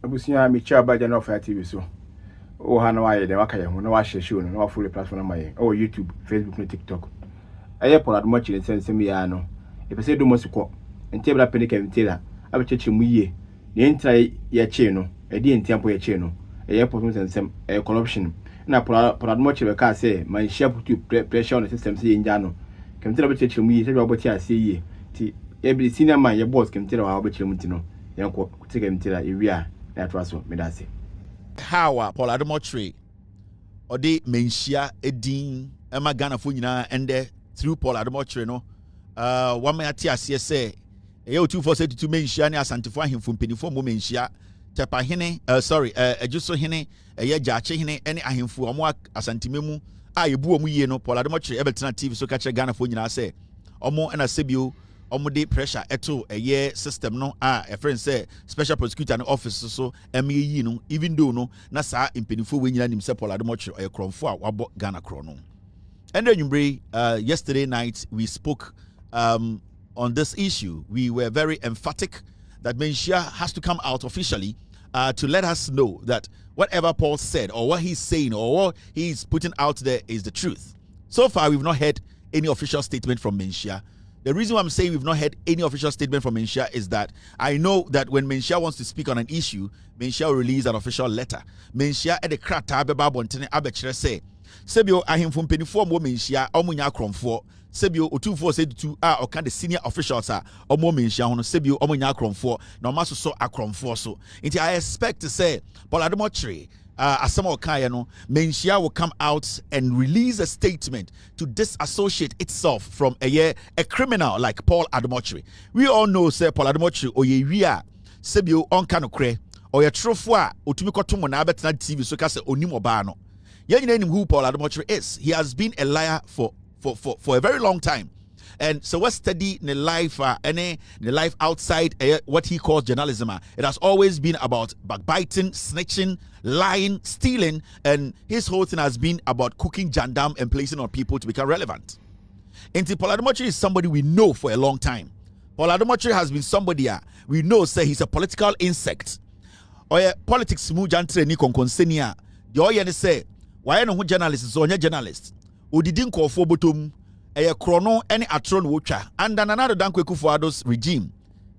abusia me chia ba jana of TV so o ha na wa ye de waka ye ho na wa share show no na wa follow platform na maye o YouTube, Facebook, no TikTok. Aye Paul Adom otchere nsem ya no e pese do mosiko ente bra pene kemtela abecheche mu yie ne ntra ye che no e di entiampo ye che no e pose nsem e corruption na Paul Adom otchere ka say Manhyia put pressure on the system say nja no kemtela abecheche mu yie se do boti ase yie ti e bi senior man ye boss kemtela wa abecheche mu ti no yenko kuti kemtela e wi a na to aso me da se how Paul Adom otchere odi Manhyia edin ema Ghana fo nyina ende through Paul Adom otchere no one may ati ase say e 2472 Manhyia ne asantifo ahemfo mpenifo mo Manhyia tepa hene ejuso hene eye jaache hene ene ahemfo omo asantimemu a yebu omu yie no Paul Adom otchere ebetena TV so ka che Ghana fo nyina say omo na sebio omo de pressure eto eye system no a friend say special prosecutor no office so yi no even though no na sa mpenifo we nyina nim say Paul Adom otchere oye kromfo a wabo Ghana kro no. And then yesterday night we spoke on this issue. We were very emphatic that Manhyia has to come out officially to let us know that whatever Paul said or what he's saying or what he's putting out there is the truth. So far, we've not heard any official statement from Manhyia. The reason why I'm saying we've not heard any official statement from Manhyia is that I know that when Manhyia wants to speak on an issue, Manhyia will release an official letter. Manhyia at the krata beba bontene abechere say Sebio ahemfo mpenifo mo Manhyia omunya kromfo Sebio otufo said to the senior officials omo Manhyia hono Sebio omunya kromfo na omaso so akromfo so nti I expect to say Paul Adom otchere asama okaya no Manhyia will come out and release a statement to disassociate itself from a criminal like Paul Adom otchere. We all know say Paul Adom otchere oye wi a Sebio onka no kre oye trofo a otumi kotomo na abetena TV so ka say onim oba no. You know who Paul Adom otchere is. He has been a liar for a very long time. And so what's study the life the life outside what he calls journalism. It has always been about backbiting, snitching, lying, stealing, and his whole thing has been about cooking jandam and placing on people to become relevant. And Paul Adom otchere is somebody we know for a long time. Paul Adom otchere has been somebody we know say he's a political insect. Or politics mu jantre ni konkonsenia. The oye say why no journalist is onye journalist odidi nkofo botom eye krono ene atron wotwa and another Dankwa Akufo-Addo's regime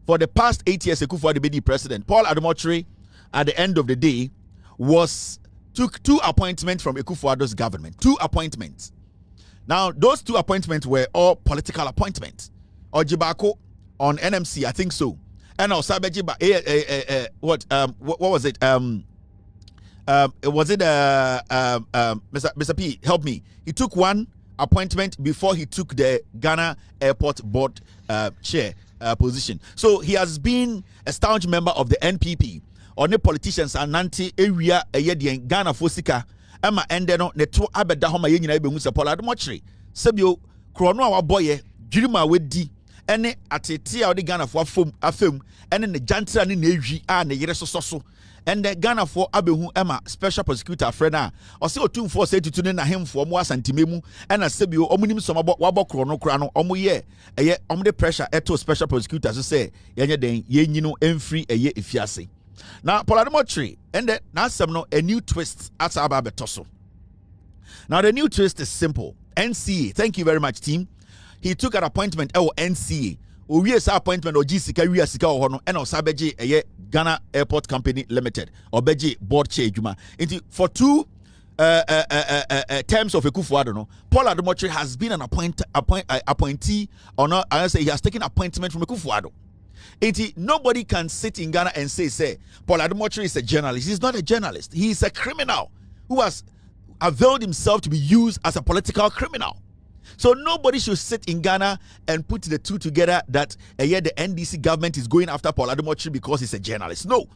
for the past 8 years Akufo-Addo be the president. Paul Adom otchere at the end of the day took 2 appointments from Akufo-Addo's government. 2 appointments. Now those 2 appointments were all political appointments. Ojibako on NMC, I think so. And also what was it? Was it Mr. P, help me. He took 1 appointment before he took the Ghana Airport Board chair position. So he has been a staunch member of the NPP. Or the politicians are nanti area ayedian Ghana Fosika. Emma endeno ne to abeda homa ye nyina ebehu se Paul Adom otchere. Sebio krono a waboye dwirima wedi ene atete a odi Ghana fo afem ene ne jantra ne ewi a ne yere soso. And the Ghana for Abehu Emma special prosecutor friend or say 2472 ne na hemfo mo asantimemu and a sebio omunim some wabo krono krano omu ye the pressure eto special prosecutor so say yenye den yenyi no emfiri eye efiase. Now Paul Adom otchere and then now some a new twist at Ababetoso. Now the new twist is simple. NCA, thank you very much team. He took an appointment NCA. We appointment or GCK we sika hono and osabeji Ghana Airport Company Limited or beji board chair juma. For 2 terms of Akufo-Addo no, Paul Adom otchere has been an appointee or not. I say he has taken appointment from Akufo-Addo. Nobody can sit in Ghana and say Paul Adom otchere is a journalist. He's not a journalist. He is a criminal who has availed himself to be used as a political criminal. So nobody should sit in Ghana and put the 2 together that the NDC government is going after Paul Adom otchere because he's a journalist. No.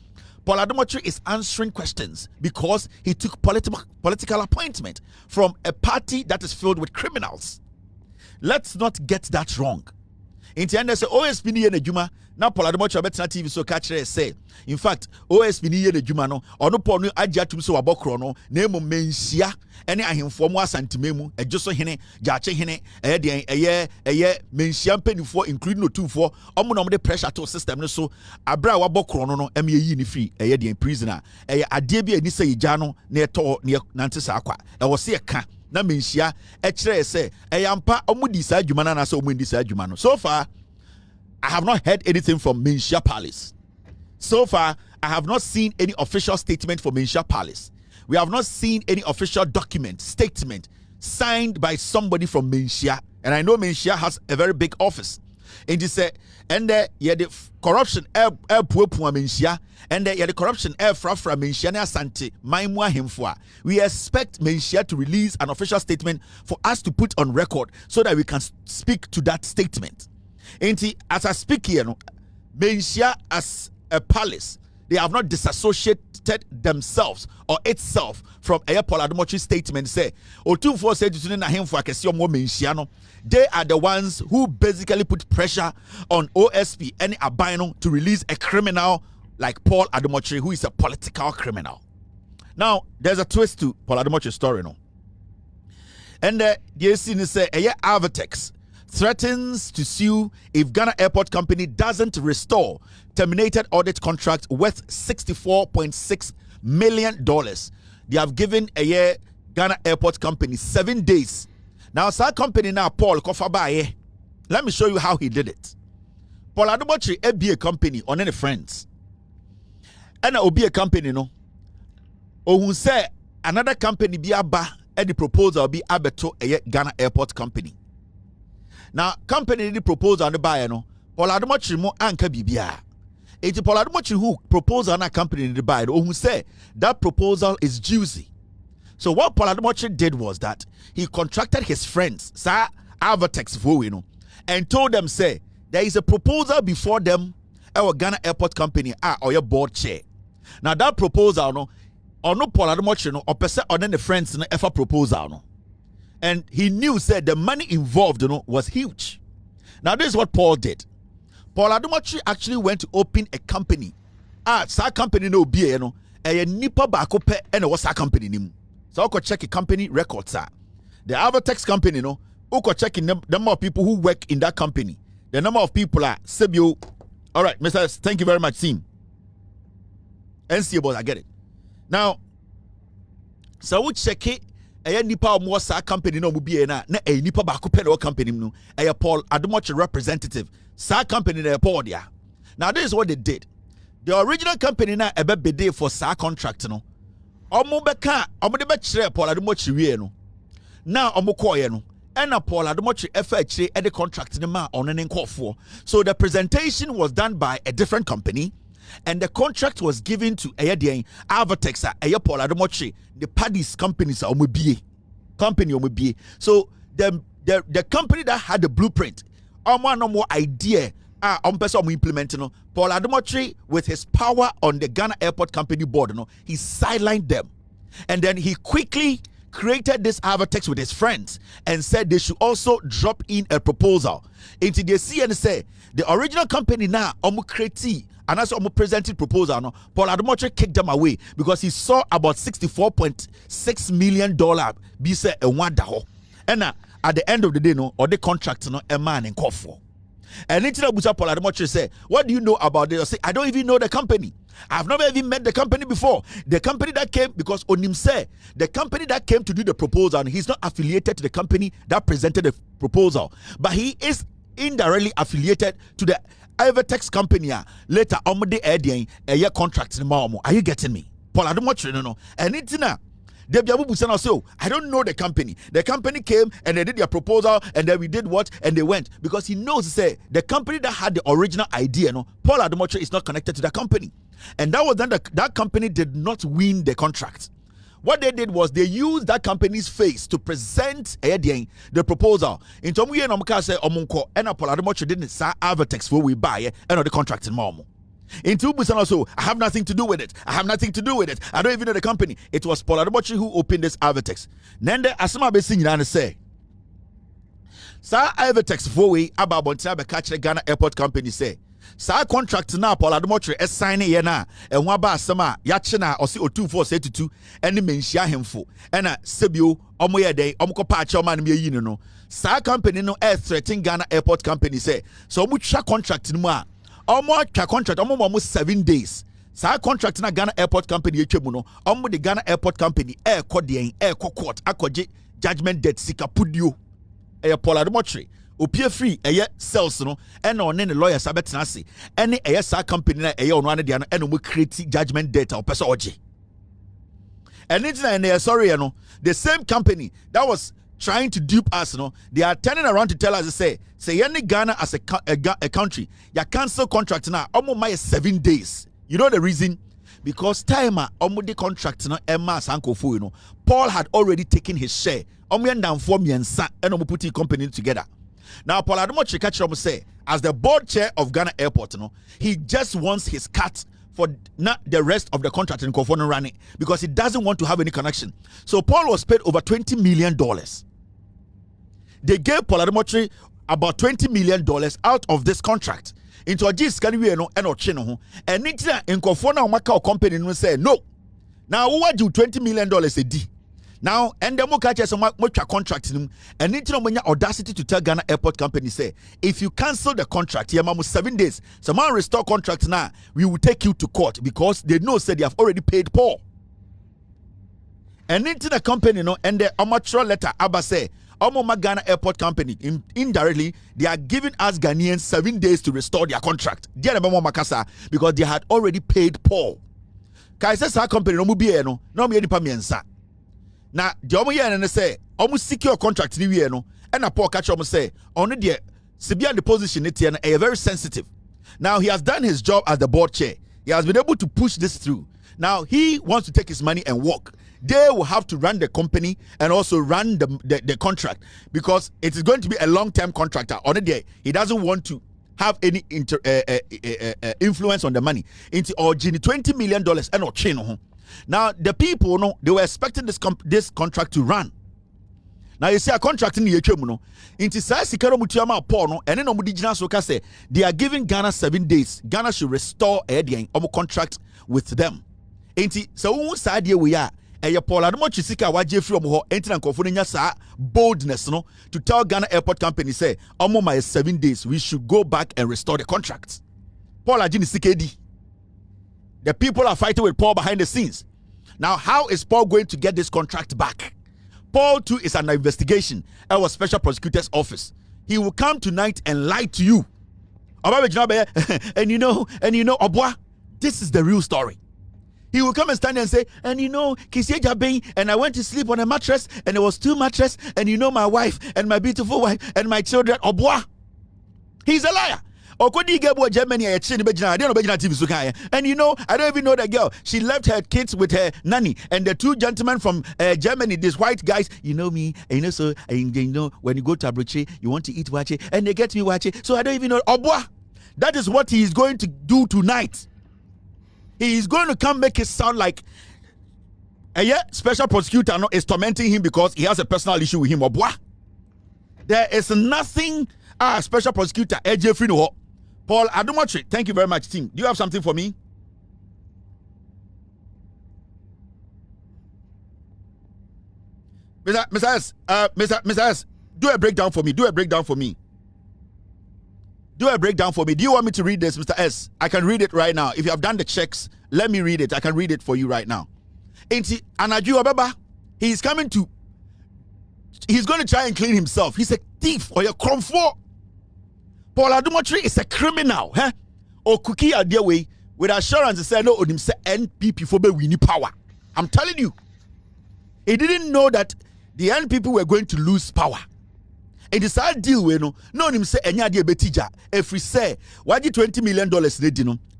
Paul Adom otchere is answering questions because he took political appointment from a party that is filled with criminals. Let's not get that wrong. In the end, they say, OSP ni ene juma, na Paul Adom betina TV so catch say in fact OSP ni ye de dwuma no ono Paul no agya tum so wabokro no na emu Manhyia ene ahemfo mu asanteme mu edwoso hene gyache hene eye Manhyia mpanifo including otufo omo no de pressure to system no so abra wabokro no em ye yi ni free de prisoner ade bi ani say gya no na eto na nante sa akwa wo se e ka na Manhyia kire say ampa omo di sa adwuma na so omo di sa adwuma no. So far I have not heard anything from Manhyia Palace. So far, I have not seen any official statement for Manhyia Palace. We have not seen any official document, statement, signed by somebody from Manhyia. And I know Manhyia has a very big office. And they say, and the corruption Manhyia, and the corruption fra Manhyia na asante maimwa himfwa. We expect Manhyia to release an official statement for us to put on record so that we can speak to that statement. And as I speak here, Manhyia as a palace, they have not disassociated themselves or itself from a Paul Adom statement. Say, Otufo said to him for Manhyia. They are the ones who basically put pressure on OSP and Abino to release a criminal like Paul Adom, who is a political criminal. Now, there's a twist to Paul Adom story, no? And the scene say, Avatex threatens to sue if Ghana Airport Company doesn't restore terminated audit contract worth $64.6 million. They have given Ghana Audit Company 7 days. Now, that company now, Paul Kofabaye, let me show you how he did it. Paul Adom a company on any friends. And it will be a company, no. Or who say another company be aba and the proposal be abeto a Ghana Airport Company. Now, company the proposal on the buyer no, Paul Adom mo anka bibia. It's Paul Adom who proposal on a company in the buyer who say that proposal is juicy. So what Paul Adom did was that he contracted his friends, Sir Avatex Vowino, and told them, say, there is a proposal before them, our Ghana Airport Company, or your board chair. Now that proposal no, or no Paul Adom no, or person or then the friends no ever proposal no. And he knew, said the money involved, was huge. Now, this is what Paul did. Paul Adom actually went to open a company. Sa company no be a nipa bako pe and was a company nim. So I could check a company records. The Avatex company, no, who could check in the number of people who work in that company. The number of people are Sebio. All right, Mr. Thank you very much, team. NC boss, I get it. Now, so we check it. A nipa mo sa company no mu bie na a nipa ba ko pede o company no a Paul Adom representative sa company na Paul dia. Now this is what they did. The original company na ebe bede for sa contract no. Omo beka omo de be kire Paul Adom wie no. Now omo koye no. And Paul Adom efa kire e the contract ne ma on ne nkofo. So the presentation was done by a different company. And the contract was given to Avatex, Paul Adom, the parties companies are company. So the company that had the blueprint, no more idea, person implementing. Paul Adom with his power on the Ghana Airport Company board, he sidelined them, and then he quickly created this Avatex with his friends and said they should also drop in a proposal into the CNSA. The original company now create. And as I'm presenting proposal, no, Paul Adom kicked them away because he saw about $64.6 million be say a wonderful. And at the end of the day, no, or the contract, no, a man in Kofo. And it's Paul Adom say, what do you know about this? I say, I don't even know the company. I've never even met the company before. The company that came, because Onim say, the company that came to do the proposal, and he's not affiliated to the company that presented the proposal, but he is indirectly affiliated to the Avatex company later omode edian a contract in mamo. Are you getting me? Paul Adom no. And it's na they be abu say I don't know the company. The company came and they did their proposal and then we did what and they went because he knows say the company that had the original idea no Paul Adom is not connected to that company. And that was then that company did not win the contract. What they did was they used that company's face to present the proposal. In some way, Nomka say Omunko and Paul Adom didn't say Avatex for we buy and the contract in Momo. In two business also, I have nothing to do with it. I have nothing to do with it. I don't even know the company. It was Paul Adom who opened this Avatex. Nende Asama Besin and say, Sir Avatex for we about Bontabe catch the Ghana Airport Company say. Sa contract na Paul Adom sign ye na e ho aba asem a ya che na o se otumfo se tutu ene Manhyia hemfo ena sebio omo ye den omo kopa ache omo anam yi no sa company no threaten Ghana Airport Company say so omo twa contract no mu a omo twa contract omo 7 days sa contract na Ghana Airport Company etwemu no omo the Ghana Airport Company kɔ court akɔgye judgment debt sikapudio Paul Adom opie free sales no and on any lawyer sabetena ase any sa company na ono ane dia no and we create judgment debt or person oje and it's sorry no the same company that was trying to dupe us no they are turning around to tell us say any Ghana as a country ya cancel contract na omo my 7 days. You know the reason? Because time omo the contract na Emma Sankofo you know Paul had already taken his share omo yandam for miensa and omo put the company together. Now, Paul Adom say, as the board chair of Ghana Airport, he just wants his cut for not the rest of the contract in Kofono running because he doesn't want to have any connection. So Paul was paid over $20 million. They gave Paul Adom about $20 million out of this contract. Into a gist can we no and in Kofono Macau company no say no. Now what do $20 million a day? Now, and the more catches some much contract and need to know audacity to tell Ghana Airport Company say if you cancel the contract, here 7 days, someone restore contract now, we will take you to court because they know said they have already paid Paul. And into the company and the amateur letter Abba say Ghana Airport Company indirectly they are giving us Ghanaians 7 days to restore their contract. Because they had already paid Paul. Kaisa sa company no mubie no me nipa miensa. Na the omo ye ne say omo secure contract ni wie no and na Paul catch omo say ono de Sibia the position it here na very sensitive. Now he has done his job as the board chair. He has been able to push this through. Now he wants to take his money and walk. They will have to run the company and also run the contract because it is going to be a long-term contractor. On the day he doesn't want to have any influence on the money. Into $20 million and or chain. Now the people they were expecting this contract to run. Now you see a contract in the HM into Sikaro Mutiama Porno and then Omudijina Soka say they are giving Ghana 7 days. Ghana should restore a contract with them. So whose idea we are? Paul Adom Chisika waje from ho enti na nkofo nya sa boldness to tell Ghana Airport Company say omo my 7 days we should go back and restore the contract. Paul Ajini Sikedi. The people are fighting with Paul behind the scenes. Now, how is Paul going to get this contract back? Paul too is under investigation at our special prosecutor's office. He will come tonight and lie to you. And you know, Obwa, this is the real story. He will come and stand there and say, and you know, and I went to sleep on a mattress, and there was 2 mattresses, and you know my wife, and my beautiful wife, and my children. Obwa. He's a liar. Germany, and you know, I don't even know that girl. She left her kids with her nanny and the 2 gentlemen from Germany, these white guys. You know me, and you know, so and you know when you go to Abroche, you want to eat wache, and they get me wache. So I don't even know. Obwa, that is what he is going to do tonight. He is going to come make it sound like special prosecutor is tormenting him because he has a personal issue with him. Obwa, there is nothing. Special prosecutor Jeffrey no. Paul Adom, thank you very much, team. Do you have something for me? Mr. S, do a breakdown for me. Do a breakdown for me. Do you want me to read this, Mr. S? I can read it right now. If you have done the checks, let me read it. I can read it for you right now. Anaju Obaba, he's going to try and clean himself. He's a thief or a cromfo. Paul Adom is a criminal, or cookie idea way with assurance to say no him say NPP for be winning power. I'm telling you, he didn't know that the NPP were going to lose power. It is a deal with no him say any idea betija. If we say why the $20 million they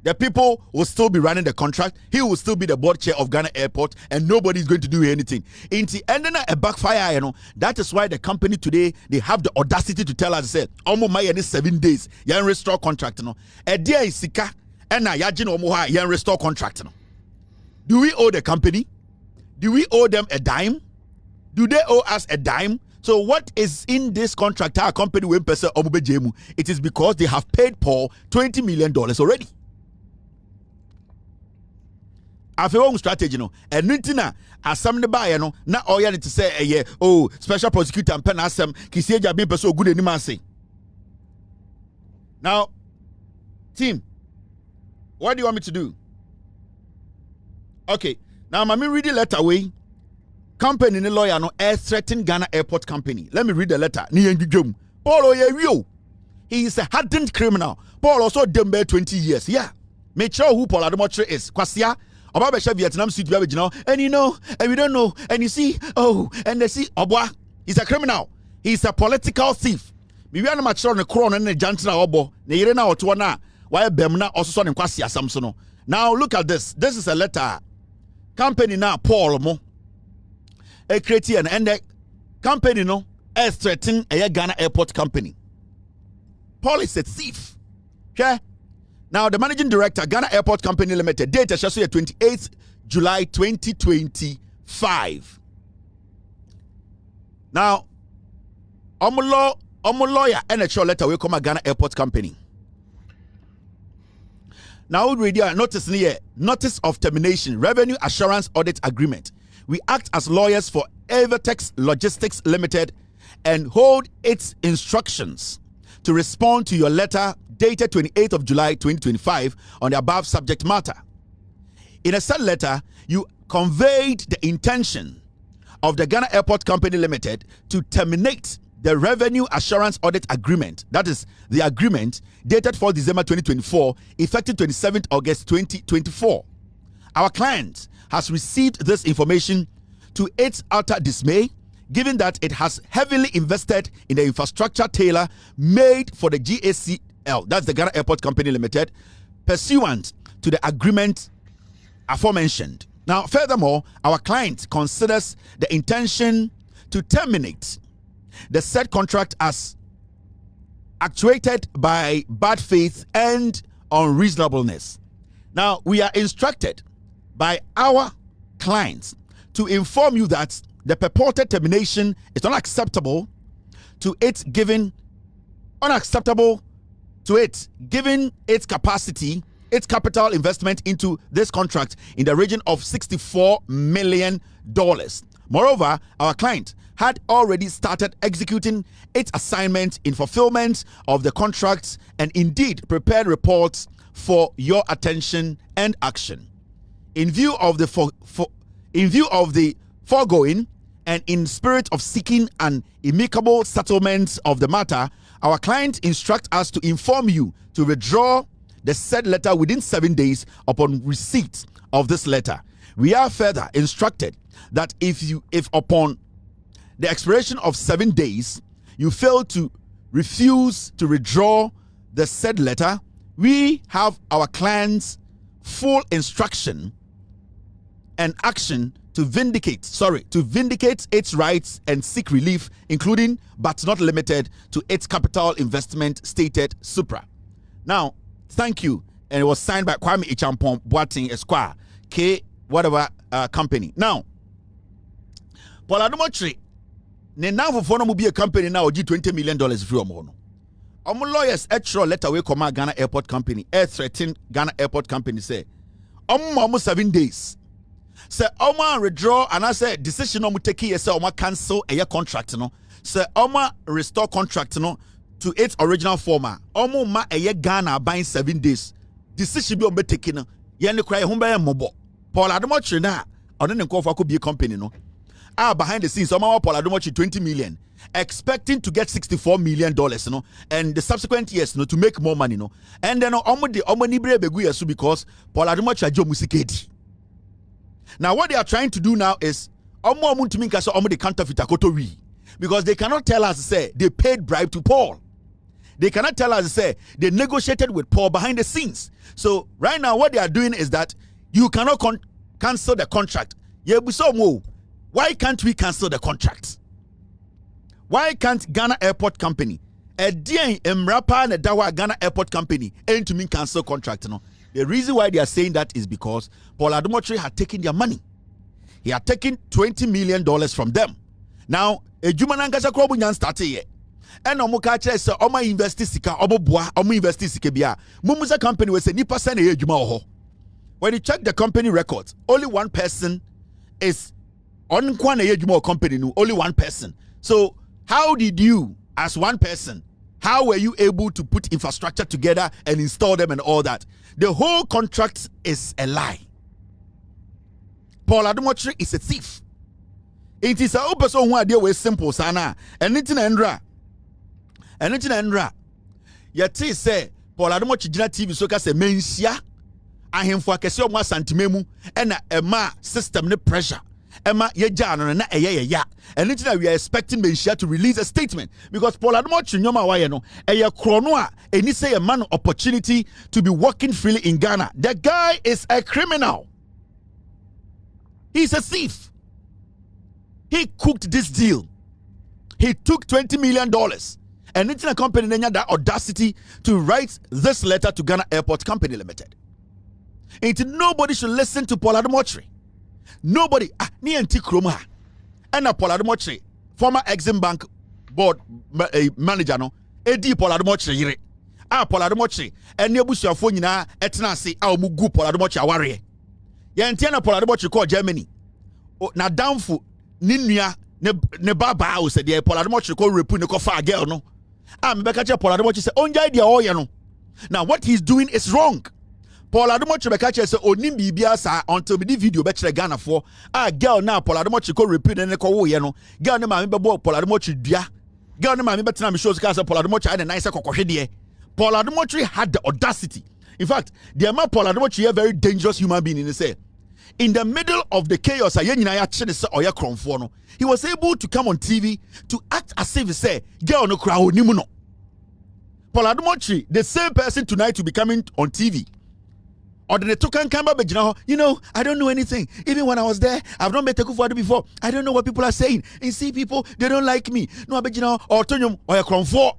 the people will still be running the contract. He will still be the board chair of Ghana Airport, and nobody is going to do anything. In the end, a backfire, that is why the company today they have the audacity to tell us, say, "Omo my 7 days, you restore contract." A day is sika, and na yajin omo you restore contract. Do we owe the company? Do we owe them a dime? Do they owe us a dime? So what is in this contract? Our company will pay Omubejemu. It is because they have paid Paul $20 million already. After one strategy, no, and Nintina, as some the buyer, no, not all you need to say, oh, special prosecutor and pen asem, Kisija being so good anymore. Now, team, what do you want me to do? Okay, now I'm reading the letter away. Company ni lawyer no threaten Ghana Airport Company. Let me read the letter. Paul he is a hardened criminal. Paul also done 20 years. Yeah. Make sure who Paul Adom is. Kwasia. About Vietnam suit and you know, and we don't know, and you see, oh, and they see Obwa. He's a criminal. He's a political thief. We are not sure on the crown and the Jantina Obo. Neirena or Tuana. Why Bemna also son in Kwasia Samsono. Now look at this. This is a letter. Company now Paul Mo. A creative and the company no is threatening a Ghana Airport Company. Paul is a thief. Okay? Now the managing director, Ghana Airport Company Limited, date is 28th July 2025. Now, lawyer and a letter will come at Ghana Airport Company. Now we read here notice of termination, revenue assurance audit agreement. We act as lawyers for Evertex Logistics Limited and hold its instructions to respond to your letter dated 28th of July 2025 on the above subject matter. In a said letter, you conveyed the intention of the Ghana Airport Company Limited to terminate the revenue assurance audit agreement, that is the agreement dated 4 December 2024, effective 27th August 2024. Our client has received this information to its utter dismay, given that it has heavily invested in the infrastructure tailor made for the GACL, that's the Ghana Airport Company Limited, pursuant to the agreement aforementioned. Now, furthermore, our client considers the intention to terminate the said contract as actuated by bad faith and unreasonableness. Now, we are instructed by our clients to inform you that the purported termination is unacceptable to it given its capacity, its capital investment into this contract in the region of $64 million. Moreover, our client had already started executing its assignment in fulfillment of the contracts and indeed prepared reports for your attention and action. In view of the foregoing and in spirit of seeking an amicable settlement of the matter, our client instructs us to inform you to withdraw the said letter within 7 days upon receipt of this letter. We are further instructed that if upon the expiration of 7 days you fail to refuse to withdraw the said letter, we have our client's full instruction and action to vindicate its rights and seek relief, including but not limited to its capital investment stated supra. Now, thank you. And it was signed by Kwame Ichampon Boating Esquire, K whatever company. Now, Paul Adom ne now for no be a company now $20 million free omo. Lawyers extra letter we come Ghana Airport Company, threaten Ghana Airport Company say, almost 7 days. Say withdraw and I say decision take say cancel a contract no. Say restore contract no to its original former. Ma a Ghana buying 7 days. Decision be taken no. Ye ne cry home by mobo. Paul Adom na on den call for could be a company no. Behind the scenes, Paul Adom $20 million, expecting to get $64 million, and the subsequent years, to make more money, and then because Paul Adom musikedi. Now, what they are trying to do now is the counterfeit because they cannot tell us say they paid bribe to Paul. They cannot tell us say they negotiated with Paul behind the scenes. So right now, what they are doing is that you cannot cancel the contract. Why can't we cancel the contract? Why can't Ghana Airport Company, a DN Mrapa and Dawa Ghana Airport Company, and to mean cancel contract? The reason why they are saying that is because Paul Adom had taken their money. He had taken $20 million from them. Now, ejuma nankasa kro bunyan start ye and omo ka kire se omo invest sika oboboa omo invest sika bia mumusa company we say nipa se na ye ejuma ho. When you check the company records, only one person is on kwana ye ejuma company no, only one person. So how did you as one person, how were you able to put infrastructure together and install them and all that? The whole contract is a lie. Paul Adom is a thief. It is a person who idea was simple sana. And it's an endra. Yet say Paul Adom Jina TV so ka say Manhyia ahemfo akese o mo santimemu and a ma system ne pressure. Emma yeja no na eya. And it's we are expecting Manhyia to release a statement because Paul Adom nyoma waye no eye krono a eni say a man opportunity to be working freely in Ghana. The guy is a criminal. He's a thief. He cooked this deal. He took $20 million and it's a company that that audacity to write this letter to Ghana Airport Company Limited. And nobody should listen to Paul Adom. Nobody. Ni enti kroma. And Paul Adom, former Exim Bank board manager no. Edi Paul Adom yire. Paul Adom and nebusuafo nyina etena se mugu Paul Adom aware. Yenti na Paul Adom call Germany. Na downfo ninua ne baba o se de Paul Adom call repu ne ko fa girl no. Mbeka che Paul Adom say onja dia o ye no. Now what he's doing is wrong. Paul Adom beka che say onim bibia sa until the video be kire Ghana for girl na Paul Adom call repu ne ko wo ye no. Girl ne ma me be bo Paul Adom dua. Girl ne ma me betena me shows ka say Paul Adom na nice kokohwe de. Paul Adom had the audacity. In fact, the man Paul Adom is a very dangerous human being in the say. In the middle of the chaos, he was able to come on TV to act as if he said, girl no crowd ni muno. Paul Adom, the same person tonight to be coming on TV. Or the token camera, you know, I don't know anything. Even when I was there, I've not met Akufo-Addo before. I don't know what people are saying. And see people, they don't like me. No, but or Tonyum or a Cronfort.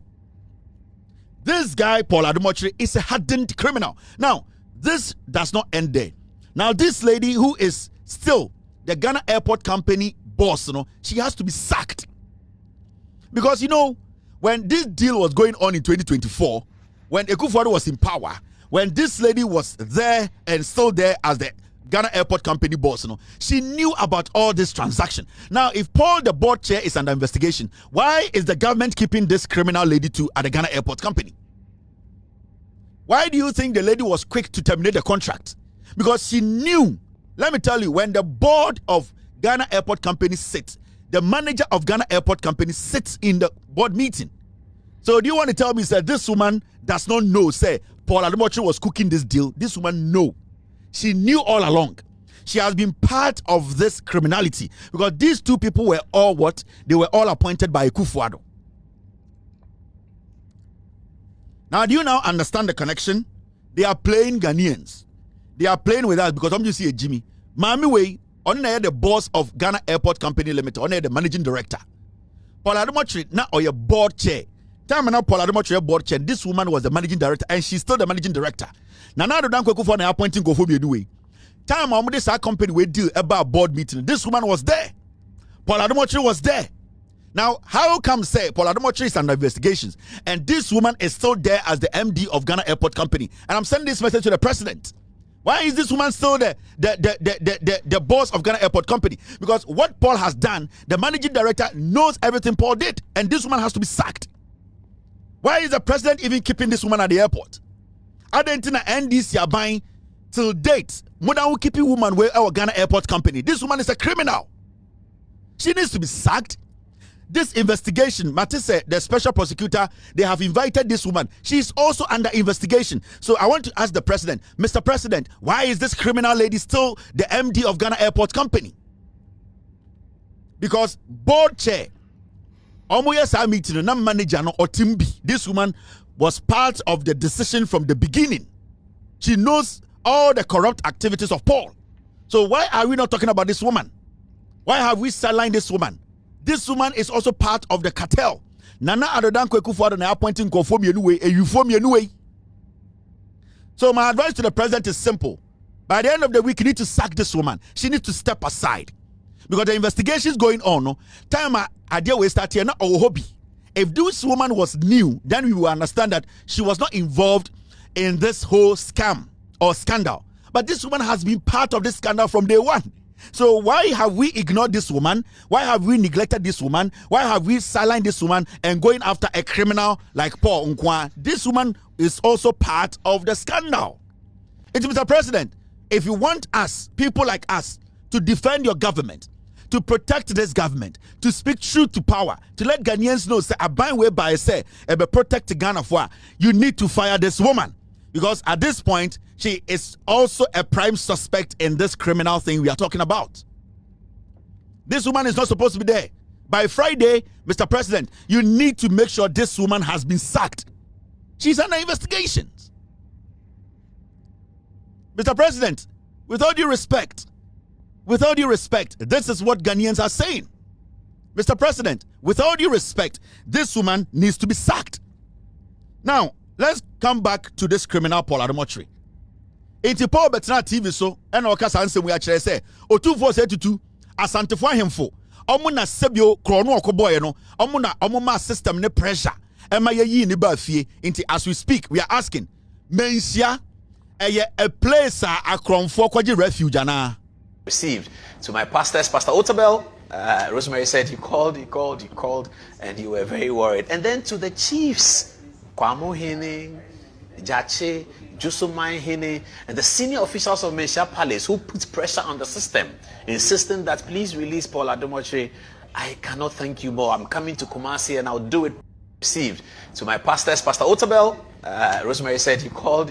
This guy, Paul Adom, is a hardened criminal. Now, this does not end there. Now, this lady who is still the Ghana Airport Company boss, she has to be sacked. Because, when this deal was going on in 2024, when Akufo-Addo was in power, when this lady was there and still there as the Ghana Airport Company boss, she knew about all this transaction. Now, if Paul, the board chair, is under investigation, why is the government keeping this criminal lady at the Ghana Airport Company? Why do you think the lady was quick to terminate the contract? Because she knew, let me tell you, when the board of Ghana Airport Company sits, the manager of Ghana Airport Company sits in the board meeting. So do you want to tell me, sir, this woman does not know, say, Paul Adom was cooking this deal? This woman, no. She knew all along. She has been part of this criminality because these two people were all what? They were all appointed by Akufo-Addo. Now, do you now understand the connection? They are playing Ghanaians. They are playing with us because I'm just here, Jimmy. Mami Way, on the boss of Ghana Airport Company Limited, on the managing director. Paul Adom now or your board chair. Time now Paul Adom board chair. This woman was the managing director and she's still the managing director. Now the danko Akufo na appointing go for me do. Time on this company we deal about board meeting. This woman was there. Paul Adom was there. Now, how come say Paul Adom is under investigations and this woman is still there as the MD of Ghana Airport Company? And I'm sending this message to the president. Why is this woman still the boss of Ghana Airport Company? Because what Paul has done, the managing director knows everything Paul did, and this woman has to be sacked. Why is the president even keeping this woman at the airport? Argentina NDC are buying till date. More than keeping woman with our Ghana Airport Company. This woman is a criminal. She needs to be sacked. This investigation, Matisse, the special prosecutor, they have invited this woman. She is also under investigation. So I want to ask the president, Mr. President, why is this criminal lady still the MD of Ghana Airport Company? Because board chair, meeting, manager or Timbi, this woman was part of the decision from the beginning. She knows all the corrupt activities of Paul. So why are we not talking about this woman? Why have we sidelined this woman? This woman is also part of the cartel. Nana Adodan Akufo-Addo na appointing conform anyway, and you form anyway. So my advice to the president is simple. By the end of the week, you need to sack this woman. She needs to step aside. Because the investigation is going on. No? Time idea we start here, not our hobby. If this woman was new, then we will understand that she was not involved in this whole scam or scandal. But this woman has been part of this scandal from day one. So why have we ignored this woman? Why have we neglected this woman? Why have we silenced this woman and going after a criminal like Paul Nkwa? This woman is also part of the scandal. It's Mr. President, if you want us, people like us, to defend your government, to protect this government, to speak truth to power, to let Ghanaians know, say, abide way by say, protect Ghana for, you need to fire this woman. Because at this point, she is also a prime suspect in this criminal thing we are talking about. This woman is not supposed to be there. By Friday, Mr. President, you need to make sure this woman has been sacked. She's under investigation. Mr. President, with all due respect, this is what Ghanaians are saying. Mr. President, with all due respect, this woman needs to be sacked. Now, let's come back to this criminal Paul Adom. Inti Paul Betina TV so, and our Casanse we actually say, O 2472, Asantefo Hemfo, Omuna Sebio, Crono Okoboy, no, Omuma system ne pressure, Emma Yi ni Bafie. Inti as we speak, we are asking, Manhyia, a place a Cronfo Kwaji refuge, ana. Received to my pastors, Pastor Otabel. Rosemary said you called, and you were very worried. And then to the chiefs, Kwamo Hene, Jache, Jusumai Hene, and the senior officials of Manhyia Palace who put pressure on the system, insisting that please release Paul Adom. I cannot thank you more. I'm coming to Kumasi and I'll do it. Received to my pastors, Pastor Otabel. Rosemary said you called,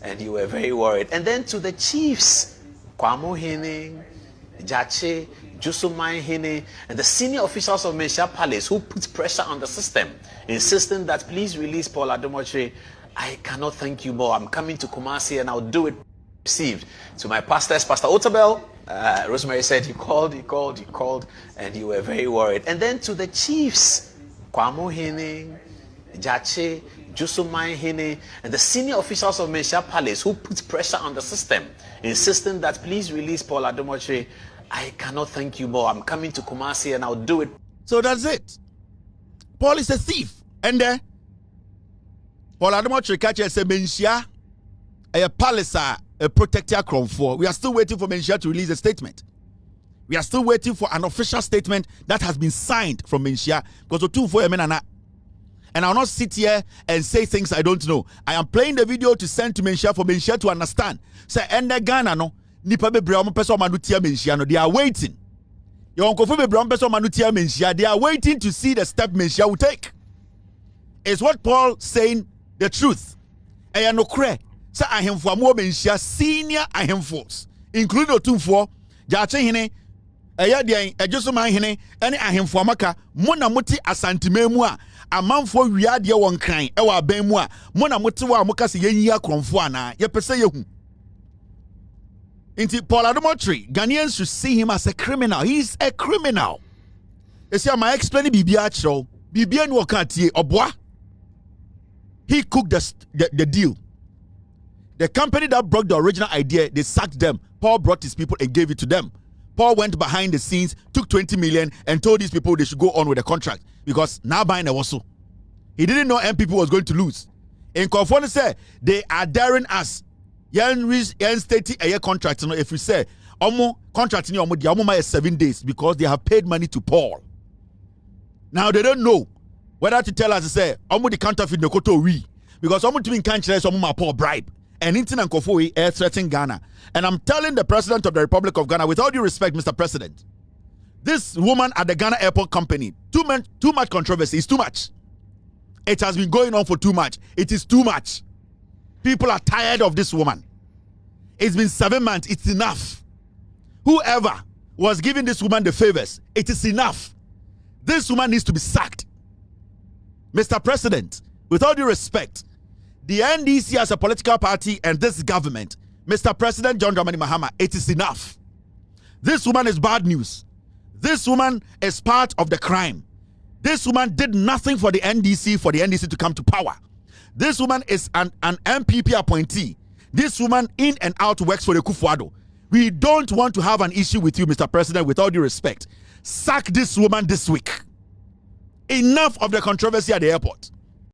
and you were very worried. And then to the chiefs, Kwamo Hene, Jache, Jusumai Hene, and the senior officials of Manhyia Palace who put pressure on the system, insisting that please release Paul Adom. I cannot thank you more. I'm coming to Kumasi and I'll do it. Received to my pastors, Pastor Otabel. Rosemary said you called, and you were very worried. And then to the chiefs, Kwamo Hene, Jache, Jusumai Hene, and the senior officials of Manhyia Palace who put pressure on the system, insisting that please release Paul Adom. I cannot thank you more. I'm coming to Kumasi and I'll do it. So that's it. Paul is a thief. And Paul Adom catches a Manhyia, a palace, a protector crown for. We are still waiting for Manhyia to release a statement. We are still waiting for an official statement that has been signed from Manhyia. Because the two for a man and I'll not sit here and say things I don't know. I am playing the video to send to Manhyia for Manhyia to understand. Say, ende Ghana no, nipa be bra person manutia Manhyia no. They are waiting. Your uncle be bra person manutia Manhyia. They are waiting to see the step Manhyia will take. Is what Paul saying the truth? Eya no kre. Say ahemfo amu Manhyia senior ahemfos, including Otumfo, Jache Hene, eya dia Ejusuma Hene, any ahemfo amaka, mona muti asantimemu a amanfo wiade won kran e wa ban mu a mona muti wa muka se yenyi akromfo ana ye pese yehu. Inti Paul Adom, Ghanaians should see him as a criminal. He's a criminal. You see, I explain Bibia Chro. Bibia no kantie obwa. He cooked the deal. The company that brought the original idea, they sacked them. Paul brought his people and gave it to them. Paul went behind the scenes, took 20 million and told these people they should go on with the contract because now buying a wasso. He didn't know MPP was going to lose. In Conformity said they are daring us. Yan state a year contract. If we say contract in 7 days because they have paid money to Paul. Now they don't know whether to tell us to say the counterfeit no koto we because to be can't Paul bribe. And Intin Kofoi air threatening Ghana. And I'm telling the President of the Republic of Ghana, with all due respect, Mr. President, this woman at the Ghana Airport Company, too much controversy. It's too much. It has been going on for too much. It is too much. People are tired of this woman. It's been 7 months. It's enough. Whoever was giving this woman the favors, it is enough. This woman needs to be sacked. Mr. President, with all due respect, the NDC as a political party and this government, Mr. President John Dramani Mahama, it is enough. This woman is bad news. This woman is part of the crime. This woman did nothing for the NDC to come to power. This woman is an MPP appointee. This woman in and out works for the Kufuado. We don't want to have an issue with you, Mr. President, with all due respect. Sack this woman this week. Enough of the controversy at the airport.